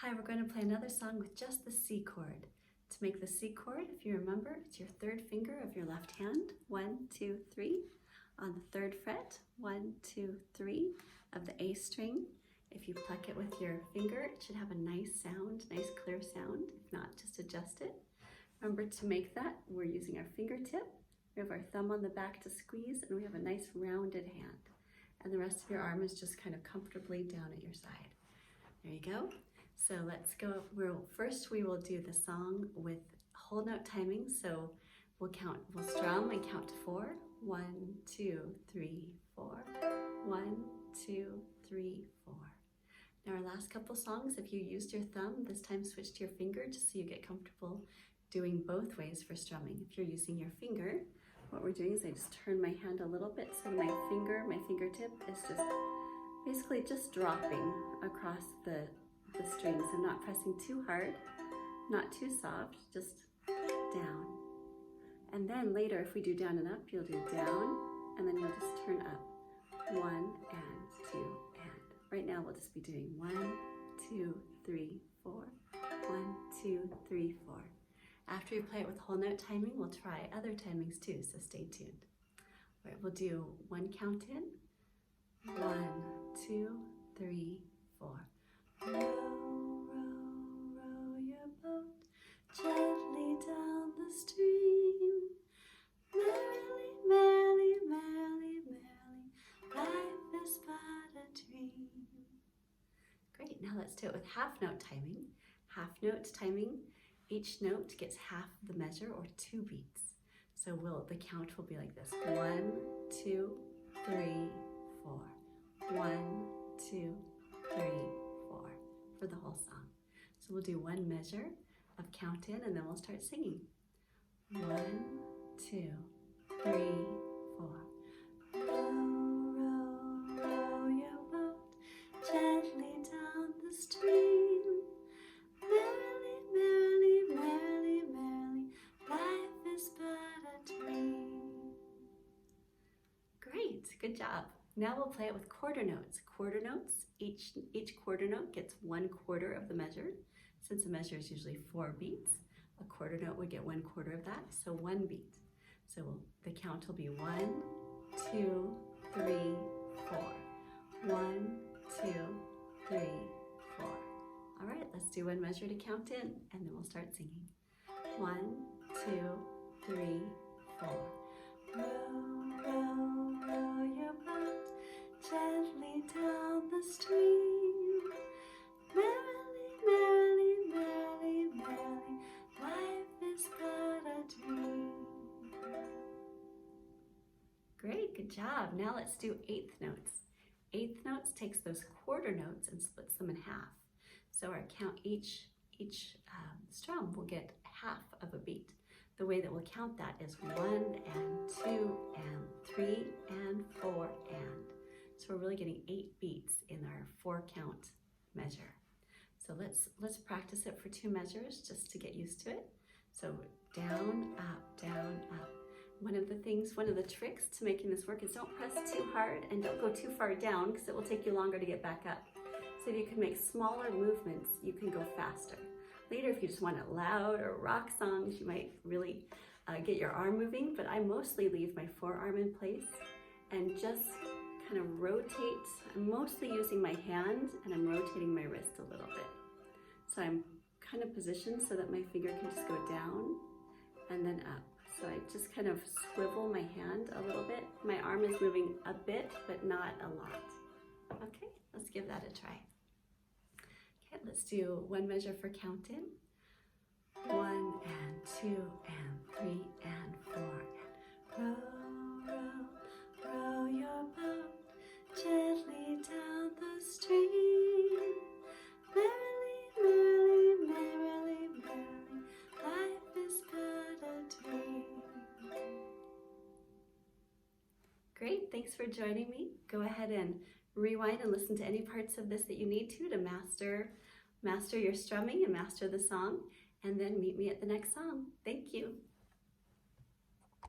Hi, we're going to play another song with just the C chord. To make the C chord, if you remember, it's your third finger of your left hand. 1, 2, 3. On the third fret, 1, 2, 3 of the A string. If you pluck it with your finger, it should have a nice sound, nice clear sound. If not, just adjust it. Remember, to make that, we're using our fingertip. We have our thumb on the back to squeeze, and we have a nice rounded hand. And the rest of your arm is just kind of comfortably down at your side. There you go. So let's go. First we will do the song with whole note timing. So we'll strum and count to 4. 1, 2, 3, 4. 1, 2, 3, 4. Now our last couple songs, if you used your thumb, this time switch to your finger just so you get comfortable doing both ways for strumming. If you're using your finger, what we're doing is I just turn my hand a little bit so my fingertip is just basically just dropping across the strings. I'm not pressing too hard, not too soft, just down. And then later, if we do down and up, you'll do down, and then you'll just turn up. 1 and 2 and. Right now we'll just be doing 1, 2, 3, 4. 1, 2, 3, 4. After you play it with whole note timing, we'll try other timings too, so stay tuned. All right, we'll do 1 count in. 1, 2, 3, 4. Row, row, row your boat gently down the stream. Merrily, merrily, merrily, merrily, life is but a dream. Great, now let's do it with half note timing. Half note timing, each note gets half the measure or 2 beats. So the count will be like this. 1, 2, 3, 4. 1, 2, 3, 4 for the whole song. So we'll do 1 measure of count in and then we'll start singing. 1, 2, 3, 4. Row, row, row your boat gently down the stream. Merrily, merrily, merrily, merrily, life is but a dream. Great, good job. Now we'll play it with quarter notes. Quarter notes, each quarter note gets 1/4 of the measure. Since the measure is usually 4 beats, a quarter note would get 1/4 of that, so 1 beat. So the count will be 1, 2, 3, 4. 1, 2, 3, 4. All right, let's do 1 measure to count in, and then we'll start singing. 1, 2, 3, 4. Row, row, row your boat gently down the stream. Merrily, merrily, merrily, merrily, life is but a dream. Great, good job. Now let's do 8th notes. 8th notes takes those quarter notes and splits them in half. So our count, each strum will get half of a beat. The way that we'll count that is 1 and 2 and 3 and 4 and. So we're really getting 8 beats in our 4 count measure. So let's practice it for 2 measures just to get used to it. So down, up, down, up. One of the tricks to making this work is don't press too hard and don't go too far down because it will take you longer to get back up. So if you can make smaller movements, you can go faster. Later, if you just want it loud or rock songs, you might really get your arm moving, but I mostly leave my forearm in place and just kind of rotate. I'm mostly using my hand and I'm rotating my wrist a little bit. So I'm kind of positioned so that my finger can just go down and then up. So I just kind of swivel my hand a little bit. My arm is moving a bit, but not a lot. Okay, let's give that a try. Okay, let's do 1 measure for count in. 1 and 2 and 3 and 4 and row, row, row your boat gently down the stream. Merrily, merrily, merrily, merrily, life is but a dream. Great, thanks for joining me. Go ahead and rewind and listen to any parts of this that you need to master your strumming and master the song, and then meet me at the next song. Thank you.